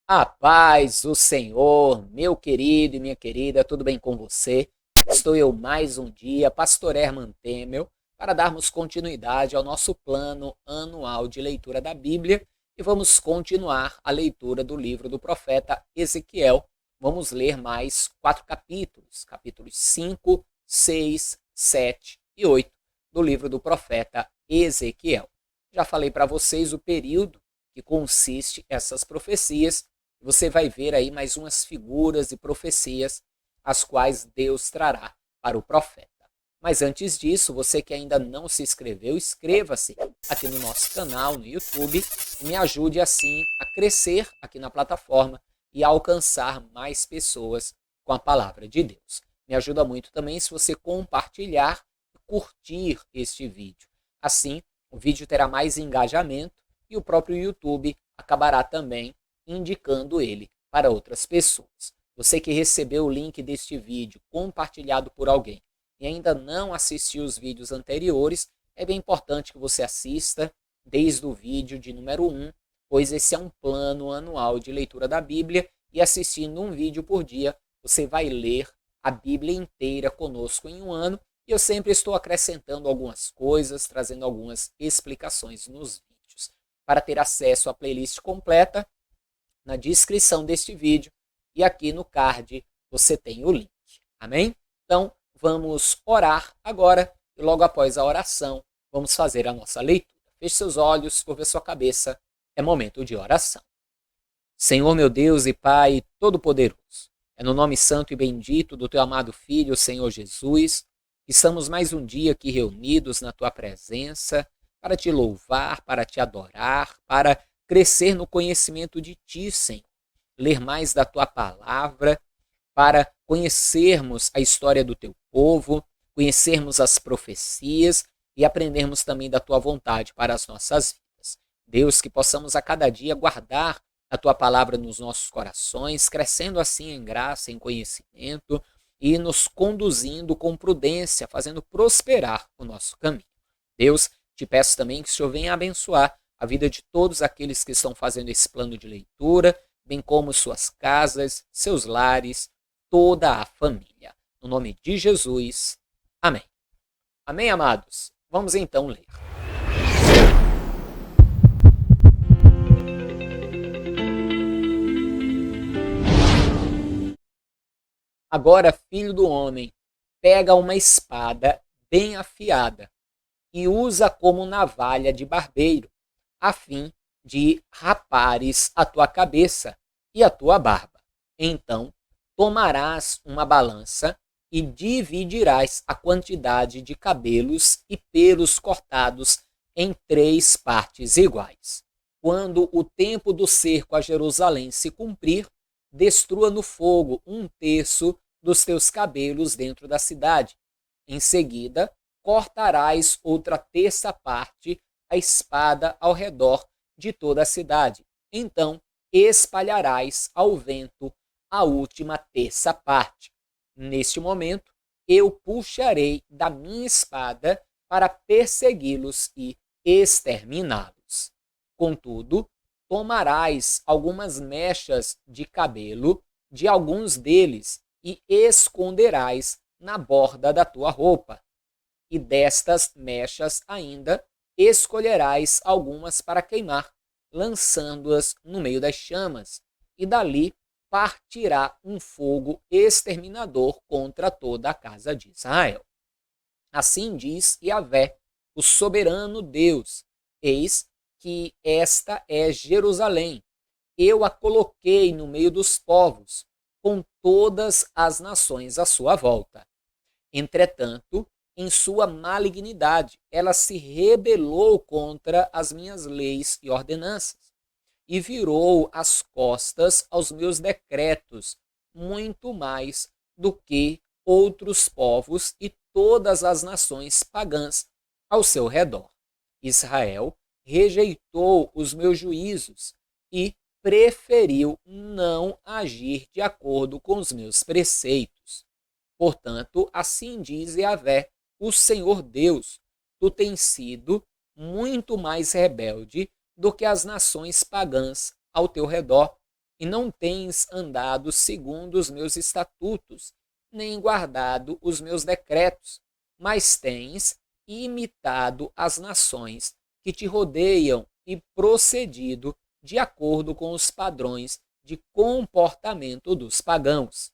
A paz do Senhor, meu querido e minha querida, tudo bem com você? Estou eu mais um dia, Pastor Herman Temel, para darmos continuidade ao nosso plano anual de leitura da Bíblia e vamos continuar a leitura do livro do profeta Ezequiel. Vamos ler mais 4 capítulos, capítulos 5, 6, 7 e 8 do livro do profeta Ezequiel. Já falei para vocês o período que consiste essas profecias. Você vai ver aí mais umas figuras e profecias as quais Deus trará para o profeta. Mas antes disso, você que ainda não se inscreveu, inscreva-se aqui no nosso canal no YouTube e me ajude assim a crescer aqui na plataforma e a alcançar mais pessoas com a palavra de Deus. Me ajuda muito também se você compartilhar e curtir este vídeo. Assim, o vídeo terá mais engajamento e o próprio YouTube acabará também indicando ele para outras pessoas. Você que recebeu o link deste vídeo compartilhado por alguém e ainda não assistiu os vídeos anteriores, é bem importante que você assista desde o vídeo de número 1, pois esse é um plano anual de leitura da Bíblia e assistindo um vídeo por dia, você vai ler a Bíblia inteira conosco em um ano e eu sempre estou acrescentando algumas coisas, trazendo algumas explicações nos vídeos. Para ter acesso à playlist completa, na descrição deste vídeo e aqui no card você tem o link. Amém? Então, vamos orar agora e logo após a oração, vamos fazer a nossa leitura. Feche seus olhos, curva sua cabeça, é momento de oração. Senhor meu Deus e Pai Todo-Poderoso, é no nome santo e bendito do Teu amado Filho, Senhor Jesus, que estamos mais um dia aqui reunidos na Tua presença para Te louvar, para Te adorar, para crescer no conhecimento de Ti, Senhor. Ler mais da Tua palavra, para conhecermos a história do Teu povo, conhecermos as profecias e aprendermos também da Tua vontade para as nossas vidas. Deus, que possamos a cada dia guardar a Tua palavra nos nossos corações, crescendo assim em graça, em conhecimento e nos conduzindo com prudência, fazendo prosperar o nosso caminho. Deus, te peço também que o Senhor venha abençoar a vida de todos aqueles que estão fazendo esse plano de leitura, bem como suas casas, seus lares, toda a família. No nome de Jesus. Amém. Amém, amados? Vamos então ler. Agora, filho do homem, pega uma espada bem afiada e usa como navalha de barbeiro, a fim de rapares a tua cabeça e a tua barba. Então tomarás uma balança e dividirás a quantidade de cabelos e pelos cortados em 3 partes iguais. Quando o tempo do cerco a Jerusalém se cumprir, destrua no fogo 1/3 dos teus cabelos dentro da cidade. Em seguida, cortarás outra 1/3 parte a espada ao redor de toda a cidade. Então espalharás ao vento a última 1/3 parte. Neste momento, eu puxarei da minha espada para persegui-los e exterminá-los. Contudo, tomarás algumas mechas de cabelo de alguns deles e esconderás na borda da tua roupa. E destas mechas ainda escolherás algumas para queimar, lançando-as no meio das chamas, e dali partirá um fogo exterminador contra toda a casa de Israel. Assim diz Yahvé, o soberano Deus: eis que esta é Jerusalém. Eu a coloquei no meio dos povos, com todas as nações à sua volta. Entretanto, em sua malignidade, ela se rebelou contra as minhas leis e ordenanças, e virou as costas aos meus decretos, muito mais do que outros povos e todas as nações pagãs ao seu redor. Israel rejeitou os meus juízos e preferiu não agir de acordo com os meus preceitos. Portanto, assim diz Yahvé, o Senhor Deus: tu tens sido muito mais rebelde do que as nações pagãs ao teu redor, e não tens andado segundo os meus estatutos, nem guardado os meus decretos, mas tens imitado as nações que te rodeiam e procedido de acordo com os padrões de comportamento dos pagãos.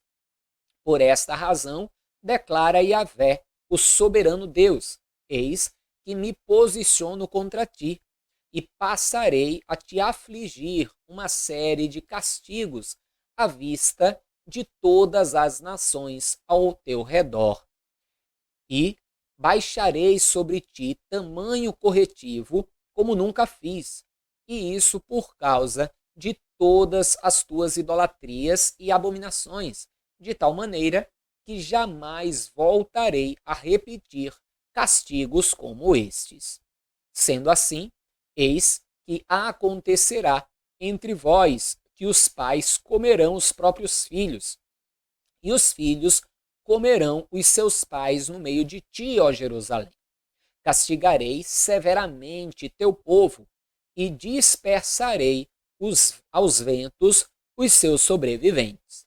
Por esta razão, declara Yahvé, o soberano Deus: eis que me posiciono contra ti, e passarei a te afligir uma série de castigos à vista de todas as nações ao teu redor. E baixarei sobre ti tamanho corretivo como nunca fiz, e isso por causa de todas as tuas idolatrias e abominações, de tal maneira que jamais voltarei a repetir castigos como estes. Sendo assim, eis que acontecerá entre vós que os pais comerão os próprios filhos, e os filhos comerão os seus pais no meio de ti, ó Jerusalém. Castigarei severamente teu povo, e dispersarei aos ventos os seus sobreviventes.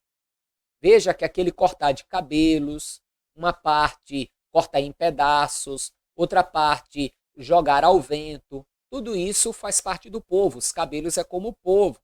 Veja que aquele cortar de cabelos, uma parte cortar em pedaços, outra parte jogar ao vento, tudo isso faz parte do povo. Os cabelos é como o povo.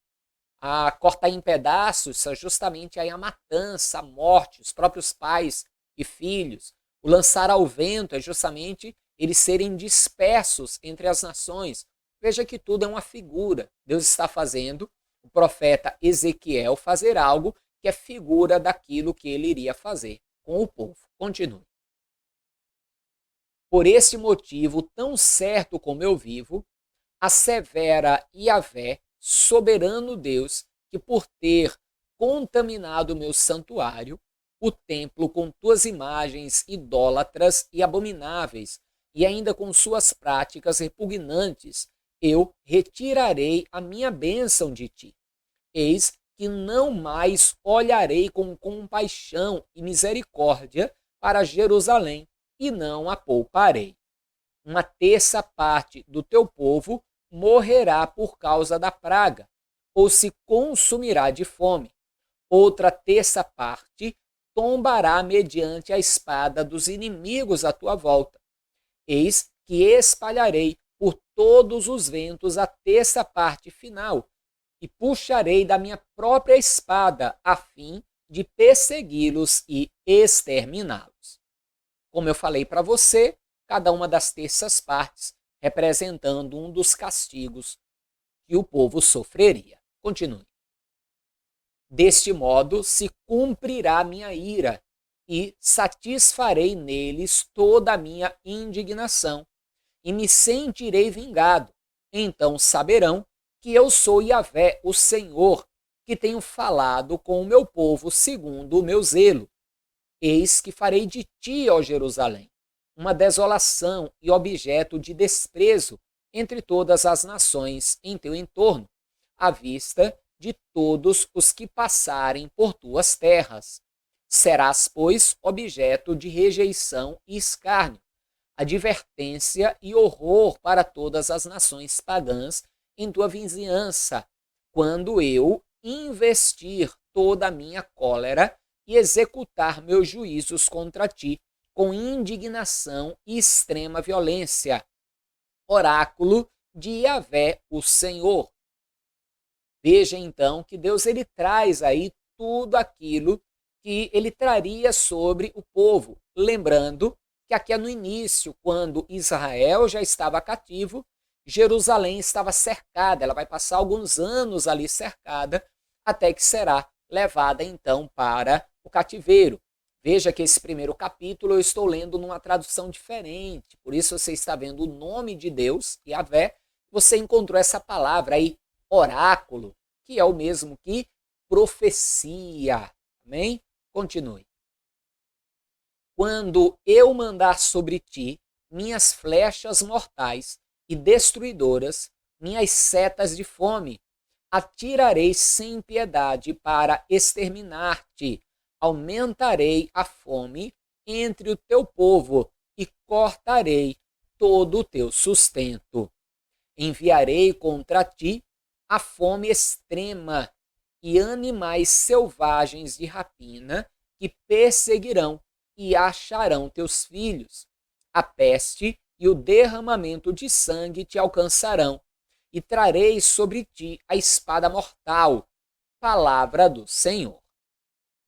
A cortar em pedaços é justamente aí a matança, a morte, os próprios pais e filhos. O lançar ao vento é justamente eles serem dispersos entre as nações. Veja que tudo é uma figura. Deus está fazendo o profeta Ezequiel fazer algo que é figura daquilo que ele iria fazer com o povo. Continue. Por este motivo, tão certo como eu vivo, assevera Yahvé, soberano Deus, que por ter contaminado o meu santuário, o templo com tuas imagens idólatras e abomináveis, e ainda com suas práticas repugnantes, eu retirarei a minha bênção de ti. Eis que não mais olharei com compaixão e misericórdia para Jerusalém, e não a pouparei. Uma terça parte do teu povo morrerá por causa da praga, ou se consumirá de fome. Outra terça parte tombará mediante a espada dos inimigos à tua volta. Eis que espalharei por todos os ventos a terça parte final, e puxarei da minha própria espada, a fim de persegui-los e exterminá-los. Como eu falei para você, cada uma das terças partes representando um dos castigos que o povo sofreria. Continue. Deste modo se cumprirá minha ira, e satisfarei neles toda a minha indignação, e me sentirei vingado. Então saberão que eu sou Yahvé, o Senhor, que tenho falado com o meu povo segundo o meu zelo. Eis que farei de ti, ó Jerusalém, uma desolação e objeto de desprezo entre todas as nações em teu entorno, à vista de todos os que passarem por tuas terras. Serás, pois, objeto de rejeição e escárnio, advertência e horror para todas as nações pagãs em tua vizinhança, quando eu investir toda a minha cólera e executar meus juízos contra ti, com indignação e extrema violência. Oráculo de Yahvé, o Senhor. Veja então que Deus ele traz aí tudo aquilo que ele traria sobre o povo. Lembrando que aqui é no início, quando Israel já estava cativo, Jerusalém estava cercada, ela vai passar alguns anos ali cercada, até que será levada então para o cativeiro. Veja que esse primeiro capítulo eu estou lendo numa tradução diferente, por isso você está vendo o nome de Deus, Yahvé, você encontrou essa palavra aí, oráculo, que é o mesmo que profecia. Amém? Continue. Quando eu mandar sobre ti minhas flechas mortais e destruidoras, minhas setas de fome, atirarei sem piedade para exterminar-te, aumentarei a fome entre o teu povo e cortarei todo o teu sustento. Enviarei contra ti a fome extrema e animais selvagens de rapina que perseguirão e acharão teus filhos. A peste e o derramamento de sangue te alcançarão, e trarei sobre ti a espada mortal, palavra do Senhor.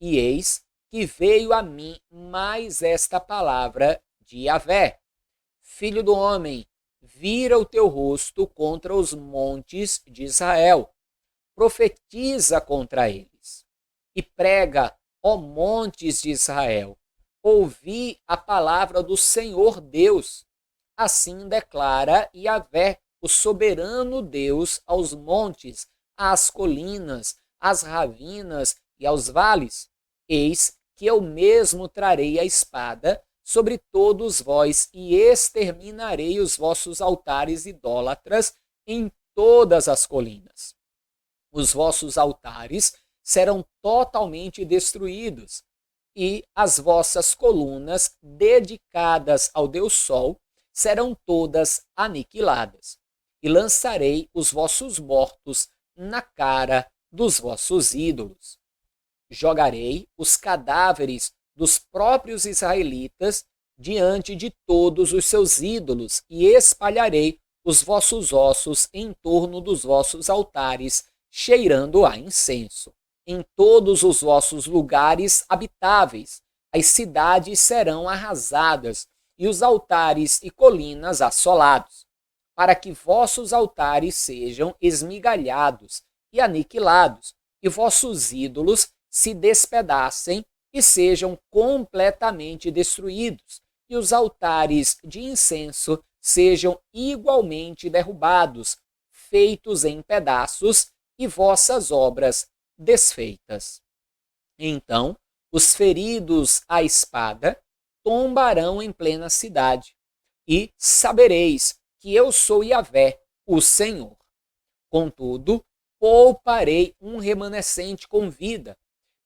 E eis que veio a mim mais esta palavra de Yahvé: Filho do homem, vira o teu rosto contra os montes de Israel, profetiza contra eles, e prega, ó montes de Israel, ouvi a palavra do Senhor Deus. Assim declara Yahvé, o soberano Deus, aos montes, às colinas, às ravinas e aos vales: Eis que eu mesmo trarei a espada sobre todos vós e exterminarei os vossos altares idólatras em todas as colinas. Os vossos altares serão totalmente destruídos, e as vossas colunas dedicadas ao Deus Sol serão todas aniquiladas. E lançarei os vossos mortos na cara dos vossos ídolos. Jogarei os cadáveres dos próprios israelitas diante de todos os seus ídolos e espalharei os vossos ossos em torno dos vossos altares, cheirando a incenso. Em todos os vossos lugares habitáveis, as cidades serão arrasadas e os altares e colinas assolados, para que vossos altares sejam esmigalhados e aniquilados, e vossos ídolos se despedacem e sejam completamente destruídos, e os altares de incenso sejam igualmente derrubados, feitos em pedaços, e vossas obras desfeitas. Então os feridos à espada tombarão em plena cidade, e sabereis que eu sou Yahvé, o Senhor. Contudo, pouparei um remanescente com vida,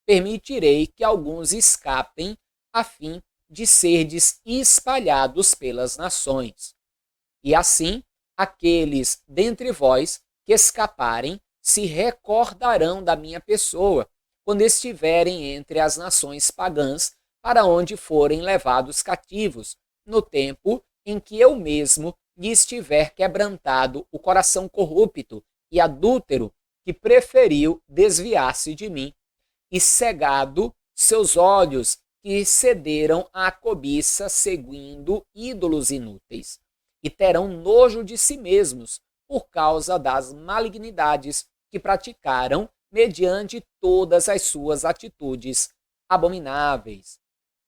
permitirei que alguns escapem, a fim de serdes espalhados pelas nações. E assim, aqueles dentre vós que escaparem se recordarão da minha pessoa, quando estiverem entre as nações pagãs, para onde forem levados cativos, no tempo em que eu mesmo lhes tiver quebrantado o coração corrupto e adúltero, que preferiu desviar-se de mim, e cegado seus olhos, que cederam à cobiça seguindo ídolos inúteis, e terão nojo de si mesmos por causa das malignidades que praticaram mediante todas as suas atitudes abomináveis.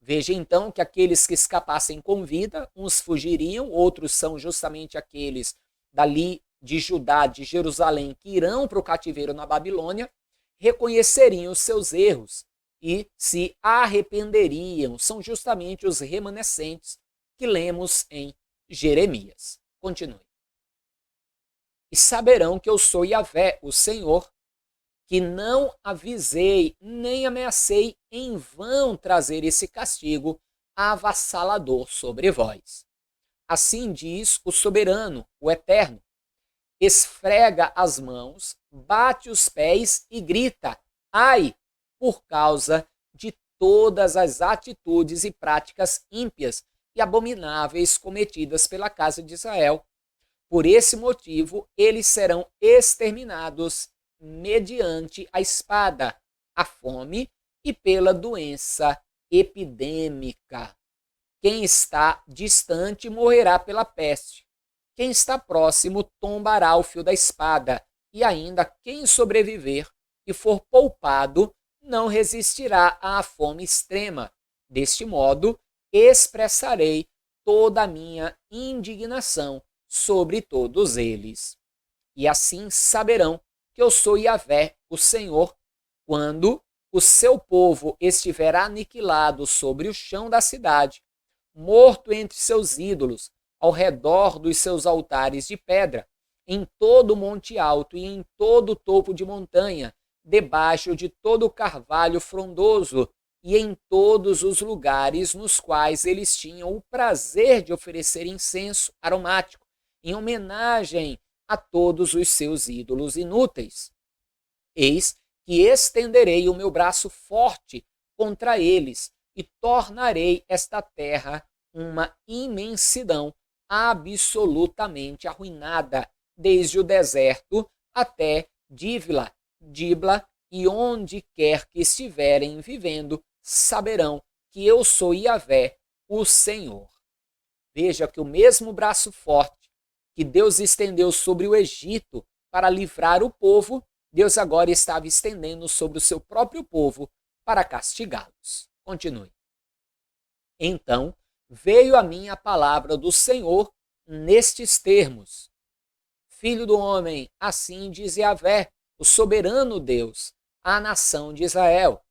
Veja então que aqueles que escapassem com vida, uns fugiriam, outros são justamente aqueles dali de Judá, de Jerusalém, que irão para o cativeiro na Babilônia, reconheceriam os seus erros e se arrependeriam. São justamente os remanescentes que lemos em Jeremias. Continue. E saberão que eu sou Yahvé, o Senhor, que não avisei nem ameacei em vão trazer esse castigo avassalador sobre vós. Assim diz o soberano, o eterno: esfrega as mãos, bate os pés e grita: ai, por causa de todas as atitudes e práticas ímpias e abomináveis cometidas pela casa de Israel. Por esse motivo, eles serão exterminados mediante a espada, a fome e pela doença epidêmica. Quem está distante morrerá pela peste. Quem está próximo tombará o fio da espada, e ainda quem sobreviver e for poupado não resistirá à fome extrema. Deste modo, expressarei toda a minha indignação sobre todos eles. E assim saberão que eu sou Yahvé, o Senhor, quando o seu povo estiver aniquilado sobre o chão da cidade, morto entre seus ídolos, ao redor dos seus altares de pedra, em todo o monte alto e em todo o topo de montanha, debaixo de todo o carvalho frondoso e em todos os lugares nos quais eles tinham o prazer de oferecer incenso aromático, em homenagem a todos os seus ídolos inúteis. Eis e estenderei o meu braço forte contra eles, e tornarei esta terra uma imensidão absolutamente arruinada, desde o deserto até Dibla, e onde quer que estiverem vivendo, saberão que eu sou Yahvé, o Senhor. Veja que o mesmo braço forte que Deus estendeu sobre o Egito para livrar o povo, Deus agora estava estendendo sobre o seu próprio povo para castigá-los. Continue. Então veio a mim a palavra do Senhor nestes termos: Filho do homem, assim diz Yahvé, o soberano Deus, à nação de Israel: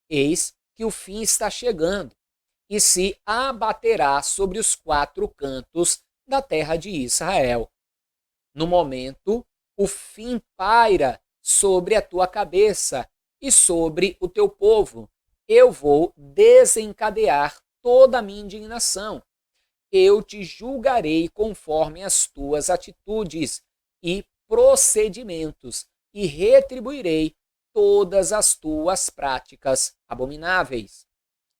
eis que o fim está chegando, e se abaterá sobre os 4 cantos da terra de Israel. No momento, o fim paira sobre a tua cabeça e sobre o teu povo. Eu vou desencadear toda a minha indignação. Eu te julgarei conforme as tuas atitudes e procedimentos, e retribuirei todas as tuas práticas abomináveis.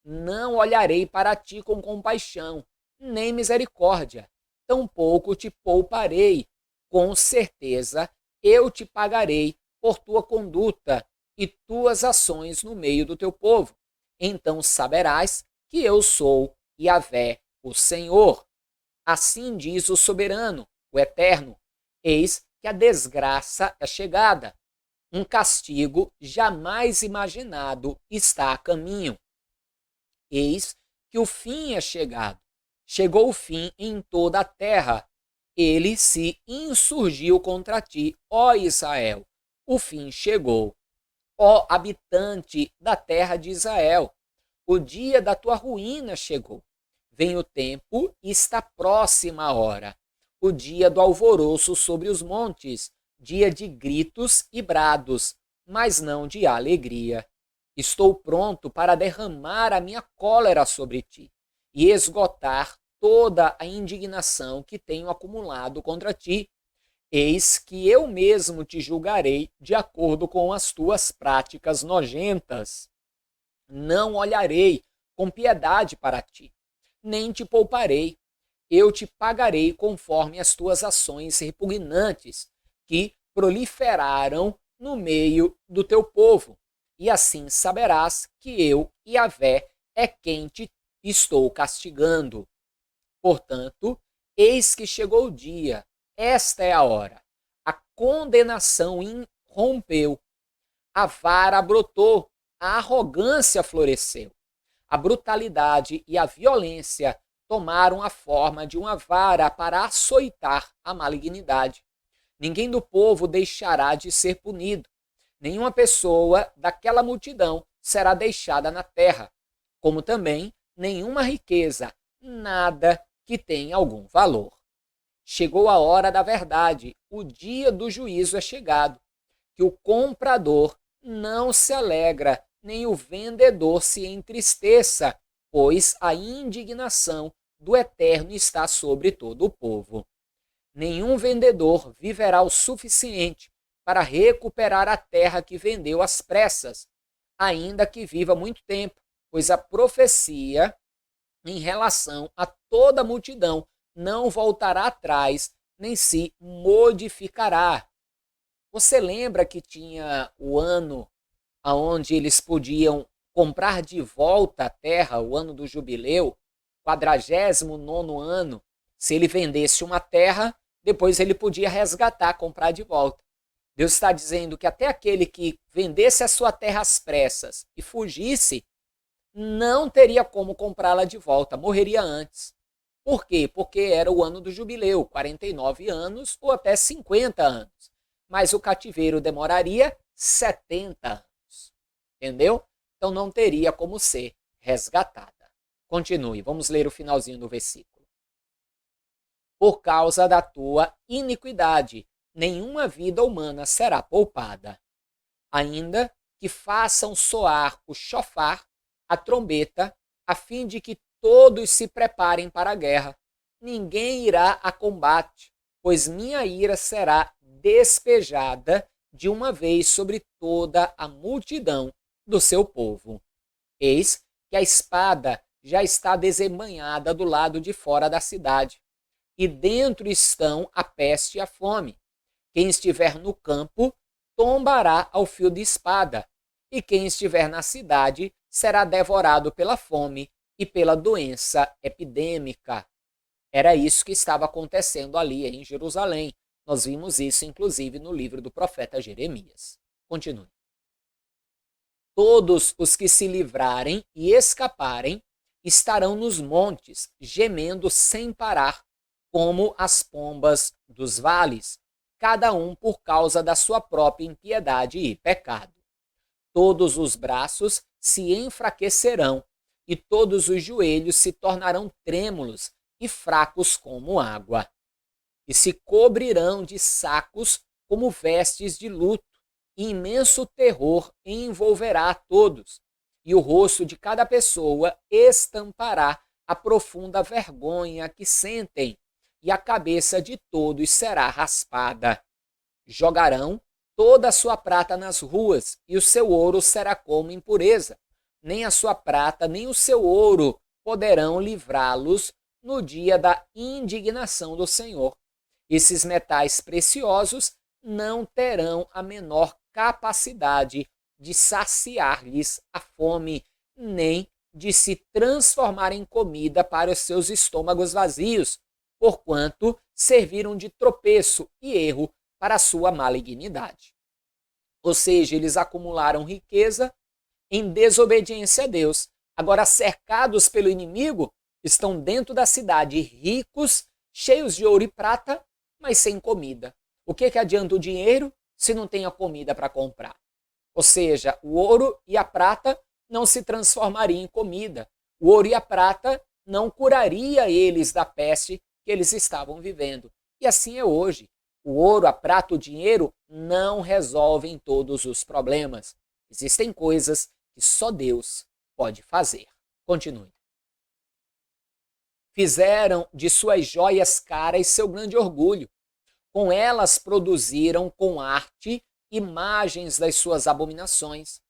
Não olharei para ti com compaixão, nem misericórdia, tampouco te pouparei. Com certeza eu te pagarei por tua conduta e tuas ações no meio do teu povo. Então saberás que eu sou Yahvé, o Senhor. Assim diz o soberano, o eterno: eis que a desgraça é chegada. Um castigo jamais imaginado está a caminho. Eis que o fim é chegado. Chegou o fim em toda a terra. Ele se insurgiu contra ti, ó Israel. O fim chegou. Ó habitante da terra de Israel, o dia da tua ruína chegou. Vem o tempo e está próxima a hora. O dia do alvoroço sobre os montes, dia de gritos e brados, mas não de alegria. Estou pronto para derramar a minha cólera sobre ti e esgotar toda a indignação que tenho acumulado contra ti. Eis que eu mesmo te julgarei de acordo com as tuas práticas nojentas. Não olharei com piedade para ti, nem te pouparei. Eu te pagarei conforme as tuas ações repugnantes, que proliferaram no meio do teu povo. E assim saberás que eu, Yahvé, é quem te estou castigando. Portanto, eis que chegou o dia, esta é a hora. A condenação rompeu, a vara brotou, a arrogância floresceu. A brutalidade e a violência tomaram a forma de uma vara para açoitar a malignidade. Ninguém do povo deixará de ser punido. Nenhuma pessoa daquela multidão será deixada na terra, como também nenhuma riqueza, nada que tenha algum valor. Chegou a hora da verdade, o dia do juízo é chegado, que o comprador não se alegra, nem o vendedor se entristeça, pois a indignação do Eterno está sobre todo o povo. Nenhum vendedor viverá o suficiente para recuperar a terra que vendeu às pressas, ainda que viva muito tempo, pois a profecia em relação a toda a multidão não voltará atrás, nem se modificará. Você lembra que tinha o ano onde eles podiam comprar de volta a terra, o ano do jubileu, 49º ano? Se ele vendesse uma terra, depois ele podia resgatar, comprar de volta. Deus está dizendo que até aquele que vendesse a sua terra às pressas e fugisse, não teria como comprá-la de volta, morreria antes. Por quê? Porque era o ano do jubileu, 49 anos ou até 50 anos. Mas o cativeiro demoraria 70 anos. Entendeu? Então não teria como ser resgatada. Continue, vamos ler o finalzinho do versículo. Por causa da tua iniquidade, nenhuma vida humana será poupada. Ainda que façam soar o chofar, a trombeta, a fim de que todos se preparem para a guerra. Ninguém irá a combate, pois minha ira será despejada de uma vez sobre toda a multidão do seu povo. Eis que a espada já está desembainhada do lado de fora da cidade, e dentro estão a peste e a fome. Quem estiver no campo tombará ao fio de espada, e quem estiver na cidade será devorado pela fome e pela doença epidêmica. Era isso que estava acontecendo ali em Jerusalém. Nós vimos isso, inclusive, no livro do profeta Jeremias. Continue. Todos os que se livrarem e escaparem estarão nos montes, gemendo sem parar, como as pombas dos vales, cada um por causa da sua própria impiedade e pecado. Todos os braços se enfraquecerão, e todos os joelhos se tornarão trêmulos e fracos como água. E se cobrirão de sacos como vestes de luto, e imenso terror envolverá a todos, e o rosto de cada pessoa estampará a profunda vergonha que sentem, e a cabeça de todos será raspada. Jogarão toda a sua prata nas ruas, e o seu ouro será como impureza. Nem a sua prata, nem o seu ouro poderão livrá-los no dia da indignação do Senhor. Esses metais preciosos não terão a menor capacidade de saciar-lhes a fome, nem de se transformar em comida para os seus estômagos vazios, porquanto serviram de tropeço e erro para a sua malignidade. Ou seja, eles acumularam riqueza em desobediência a Deus. Agora, cercados pelo inimigo, estão dentro da cidade ricos, cheios de ouro e prata, mas sem comida. O que adianta o dinheiro se não tem a comida para comprar? Ou seja, o ouro e a prata não se transformariam em comida. O ouro e a prata não curaria eles da peste que eles estavam vivendo. E assim é hoje. O ouro, a prata, o dinheiro não resolvem todos os problemas. Existem coisas que só Deus pode fazer. Continue. Fizeram de suas joias caras seu grande orgulho. Com elas produziram com arte imagens das suas abominações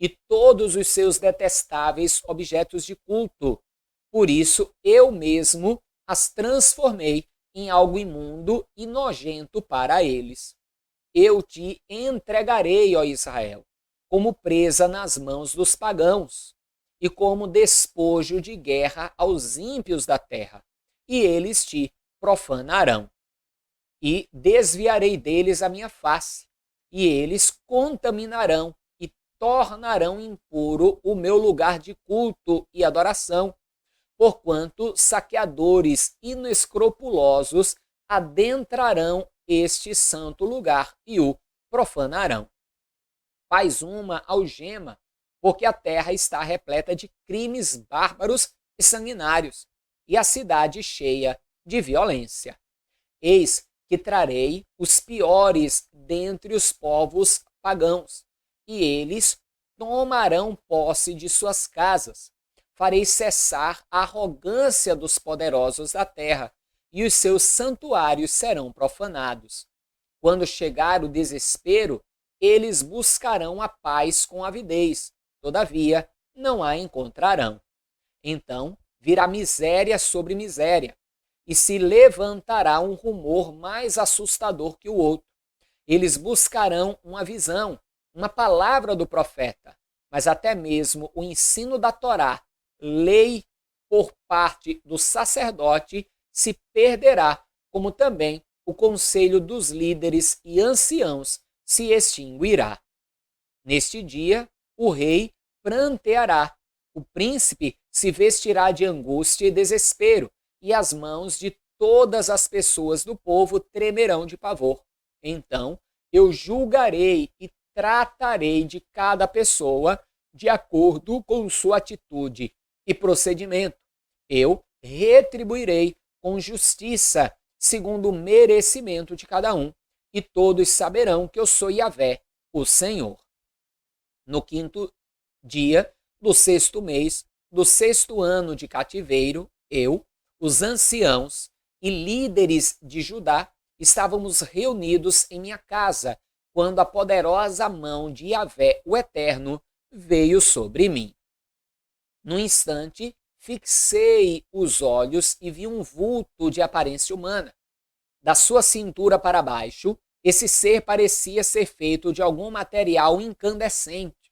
e todos os seus detestáveis objetos de culto. Por isso, eu mesmo as transformei em algo imundo e nojento para eles. Eu te entregarei, ó Israel, como presa nas mãos dos pagãos e como despojo de guerra aos ímpios da terra, e eles te profanarão. E desviarei deles a minha face, e eles contaminarão e tornarão impuro o meu lugar de culto e adoração, porquanto saqueadores inescrupulosos adentrarão este santo lugar e o profanarão. Faz uma algema, porque a terra está repleta de crimes bárbaros e sanguinários, e a cidade cheia de violência. Eis que trarei os piores dentre os povos pagãos, e eles tomarão posse de suas casas. Farei cessar a arrogância dos poderosos da terra, e os seus santuários serão profanados. Quando chegar o desespero, eles buscarão a paz com avidez, todavia não a encontrarão. Então virá miséria sobre miséria, e se levantará um rumor mais assustador que o outro. Eles buscarão uma visão, uma palavra do profeta, mas até mesmo o ensino da Torá, lei por parte do sacerdote, se perderá, como também o conselho dos líderes e anciãos se extinguirá. Neste dia, o rei pranteará, o príncipe se vestirá de angústia e desespero, e as mãos de todas as pessoas do povo tremerão de pavor. Então eu julgarei e tratarei de cada pessoa de acordo com sua atitude e procedimento. Eu retribuirei com justiça, segundo o merecimento de cada um, e todos saberão que eu sou Yahvé, o Senhor. No 5º dia do 6º mês, do 6º ano de cativeiro, eu, os anciãos e líderes de Judá, estávamos reunidos em minha casa, quando a poderosa mão de Yahvé, o Eterno, veio sobre mim. Num instante, fixei os olhos e vi um vulto de aparência humana. Da sua cintura para baixo, esse ser parecia ser feito de algum material incandescente,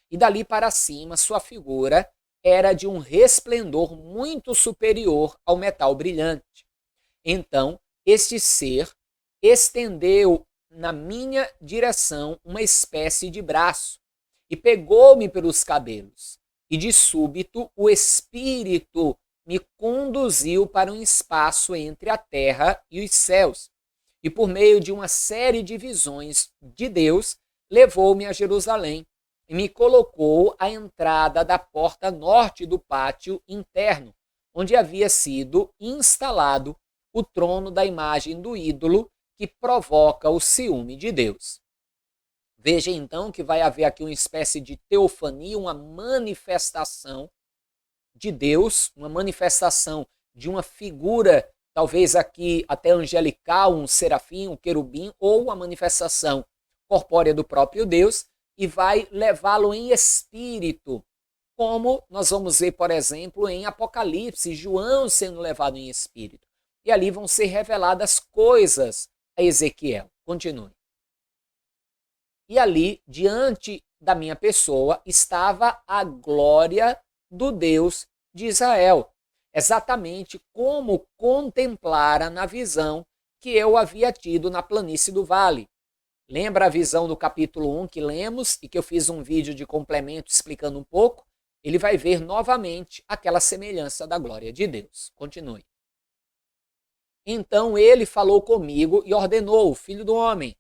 e dali para cima sua figura era de um resplendor muito superior ao metal brilhante. Então, este ser estendeu na minha direção uma espécie de braço e pegou-me pelos cabelos. E de súbito o Espírito me conduziu para um espaço entre a terra e os céus. E por meio de uma série de visões de Deus, levou-me a Jerusalém e me colocou à entrada da porta norte do pátio interno, onde havia sido instalado o trono da imagem do ídolo que provoca o ciúme de Deus. Veja então que vai haver aqui uma espécie de teofania, uma manifestação de Deus, uma manifestação de uma figura, talvez aqui até angelical, um serafim, um querubim, ou a manifestação corpórea do próprio Deus, e vai levá-lo em espírito, como nós vamos ver, por exemplo, em Apocalipse, João sendo levado em espírito. E ali vão ser reveladas coisas a Ezequiel. Continue. E ali, diante da minha pessoa, estava a glória do Deus de Israel, exatamente como contemplara na visão que eu havia tido na planície do vale. Lembra a visão do capítulo 1 que lemos e que eu fiz um vídeo de complemento explicando um pouco? Ele vai ver novamente aquela semelhança da glória de Deus. Continue. Então ele falou comigo e ordenou: filho do homem,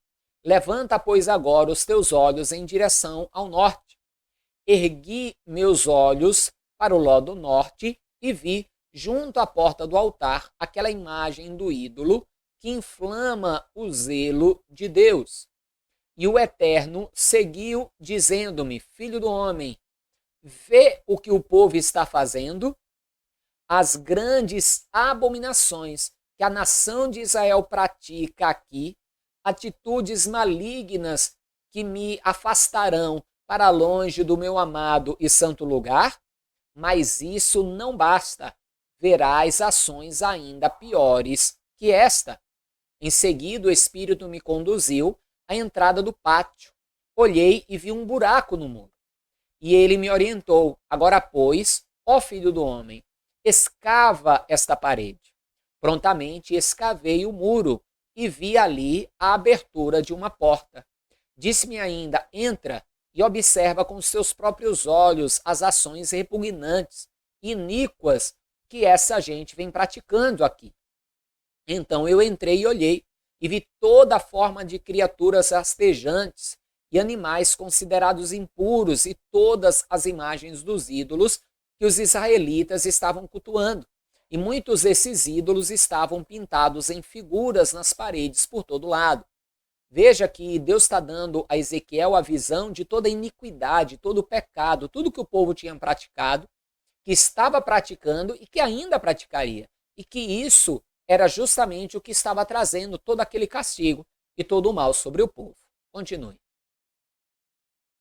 levanta, pois, agora os teus olhos em direção ao norte. Ergui meus olhos para o lado norte e vi, junto à porta do altar, aquela imagem do ídolo que inflama o zelo de Deus. E o Eterno seguiu, dizendo-me: filho do homem, vê o que o povo está fazendo, as grandes abominações que a nação de Israel pratica aqui, atitudes malignas que me afastarão para longe do meu amado e santo lugar? Mas isso não basta. Verás ações ainda piores que esta. Em seguida, o Espírito me conduziu à entrada do pátio. Olhei e vi um buraco no muro. E ele me orientou: agora, pois, ó filho do homem, escava esta parede. Prontamente escavei o muro e vi ali a abertura de uma porta. Disse-me ainda: entra e observa com os teus próprios olhos as ações repugnantes, iníquas que essa gente vem praticando aqui. Então eu entrei e olhei e vi toda a forma de criaturas rastejantes e animais considerados impuros e todas as imagens dos ídolos que os israelitas estavam cultuando. E muitos desses ídolos estavam pintados em figuras nas paredes por todo lado. Veja que Deus está dando a Ezequiel a visão de toda a iniquidade, todo o pecado, tudo que o povo tinha praticado, que estava praticando e que ainda praticaria. E que isso era justamente o que estava trazendo todo aquele castigo e todo o mal sobre o povo. Continue.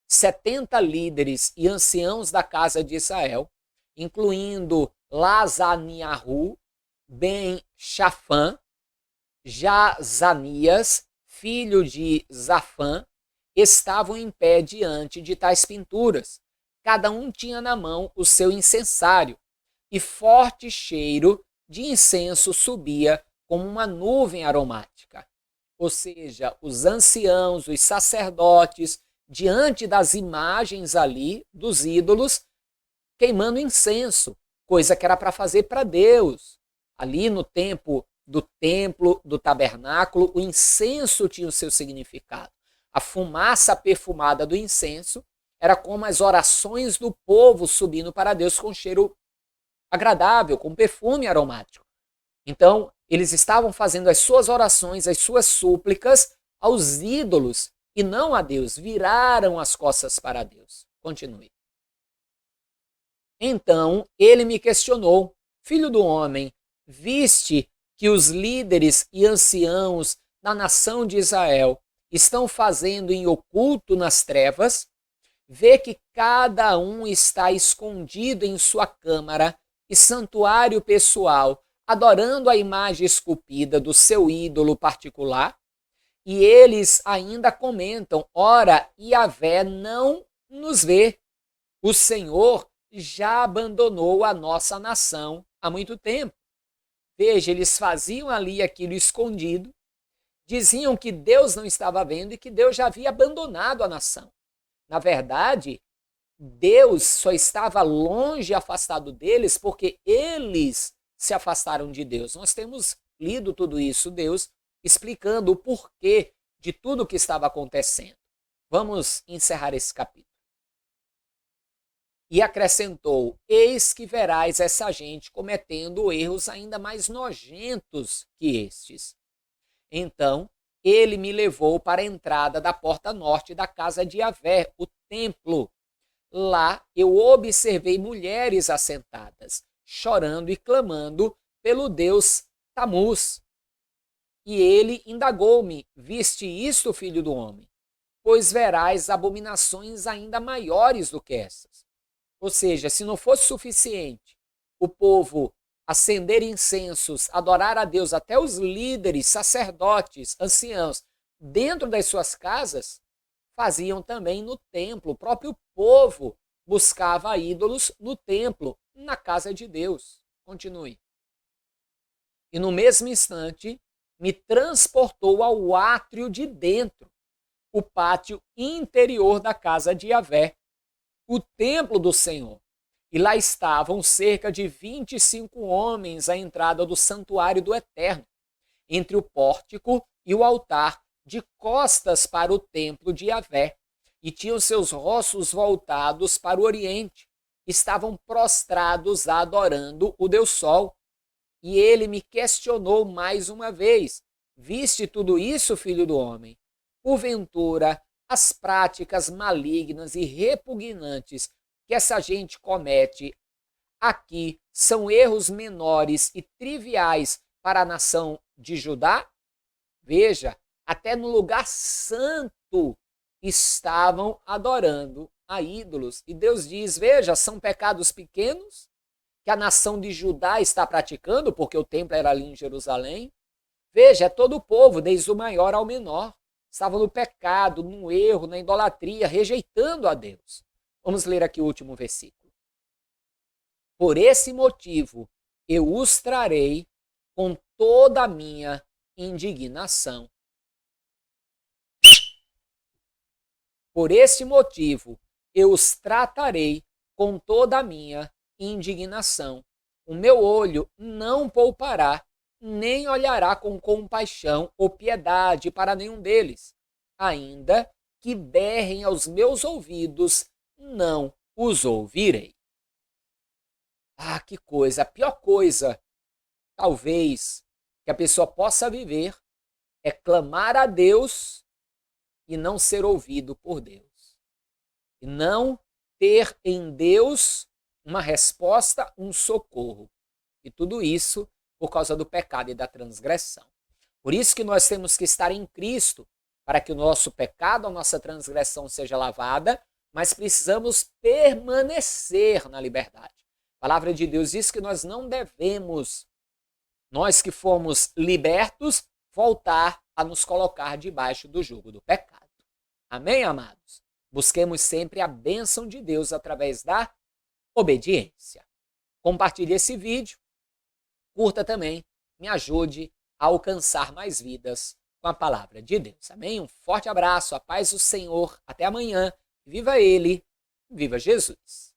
70 líderes e anciãos da casa de Israel, incluindo Lazaniahu, Ben-Shafã, Jazanias, filho de Zafã, estavam em pé diante de tais pinturas. Cada um tinha na mão o seu incensário, e forte cheiro de incenso subia como uma nuvem aromática. Ou seja, os anciãos, os sacerdotes, diante das imagens ali dos ídolos, queimando incenso, coisa que era para fazer para Deus. Ali no tempo do templo, do tabernáculo, o incenso tinha o seu significado. A fumaça perfumada do incenso era como as orações do povo subindo para Deus com cheiro agradável, com perfume aromático. Então, eles estavam fazendo as suas orações, as suas súplicas aos ídolos e não a Deus. Viraram as costas para Deus. Continue. Então ele me questionou: filho do homem, viste que os líderes e anciãos da nação de Israel estão fazendo em oculto nas trevas, vê que cada um está escondido em sua câmara e santuário pessoal, adorando a imagem esculpida do seu ídolo particular, e eles ainda comentam: ora, Yahvé não nos vê. O Senhor já abandonou a nossa nação há muito tempo. Veja, eles faziam ali aquilo escondido, diziam que Deus não estava vendo e que Deus já havia abandonado a nação. Na verdade, Deus só estava longe e afastado deles porque eles se afastaram de Deus. Nós temos lido tudo isso, Deus explicando o porquê de tudo o que estava acontecendo. Vamos encerrar esse capítulo. E acrescentou: eis que verás essa gente cometendo erros ainda mais nojentos que estes. Então ele me levou para a entrada da porta norte da casa de Yahvé, o templo. Lá eu observei mulheres assentadas, chorando e clamando pelo deus Tamuz. E ele indagou-me: viste isto, filho do homem? Pois verás abominações ainda maiores do que essas. Ou seja, se não fosse suficiente o povo acender incensos, adorar a Deus, até os líderes, sacerdotes, anciãos, dentro das suas casas, faziam também no templo. O próprio povo buscava ídolos no templo, na casa de Deus. Continue. E no mesmo instante, me transportou ao átrio de dentro, o pátio interior da casa de Yahvé, o templo do Senhor. E lá estavam cerca de 25 homens à entrada do santuário do Eterno, entre o pórtico e o altar, de costas para o templo de Yahvé, e tinham seus rostos voltados para o oriente. Estavam prostrados adorando o Deus Sol. E ele me questionou mais uma vez: viste tudo isso, filho do homem? Porventura, as práticas malignas e repugnantes que essa gente comete aqui são erros menores e triviais para a nação de Judá? Veja, até no lugar santo estavam adorando a ídolos. E Deus diz: veja, são pecados pequenos que a nação de Judá está praticando, porque o templo era ali em Jerusalém. Veja, é todo o povo, desde o maior ao menor, estava no pecado, no erro, na idolatria, rejeitando a Deus. Vamos ler aqui o último versículo. Por esse motivo, eu os trarei com toda a minha indignação. Por esse motivo, eu os tratarei com toda a minha indignação. O meu olho não poupará, nem olhará com compaixão ou piedade para nenhum deles. Ainda que berrem aos meus ouvidos, não os ouvirei. Ah, que coisa! A pior coisa, talvez, que a pessoa possa viver é clamar a Deus e não ser ouvido por Deus. E não ter em Deus uma resposta, um socorro. E tudo isso por causa do pecado e da transgressão. Por isso que nós temos que estar em Cristo, para que o nosso pecado, a nossa transgressão seja lavada, mas precisamos permanecer na liberdade. A palavra de Deus diz que nós não devemos, nós que fomos libertos, voltar a nos colocar debaixo do jugo do pecado. Amém, amados? Busquemos sempre a bênção de Deus através da obediência. Compartilhe esse vídeo, curta também, me ajude a alcançar mais vidas com a palavra de Deus. Amém? Um forte abraço, a paz do Senhor, até amanhã. Viva Ele, viva Jesus!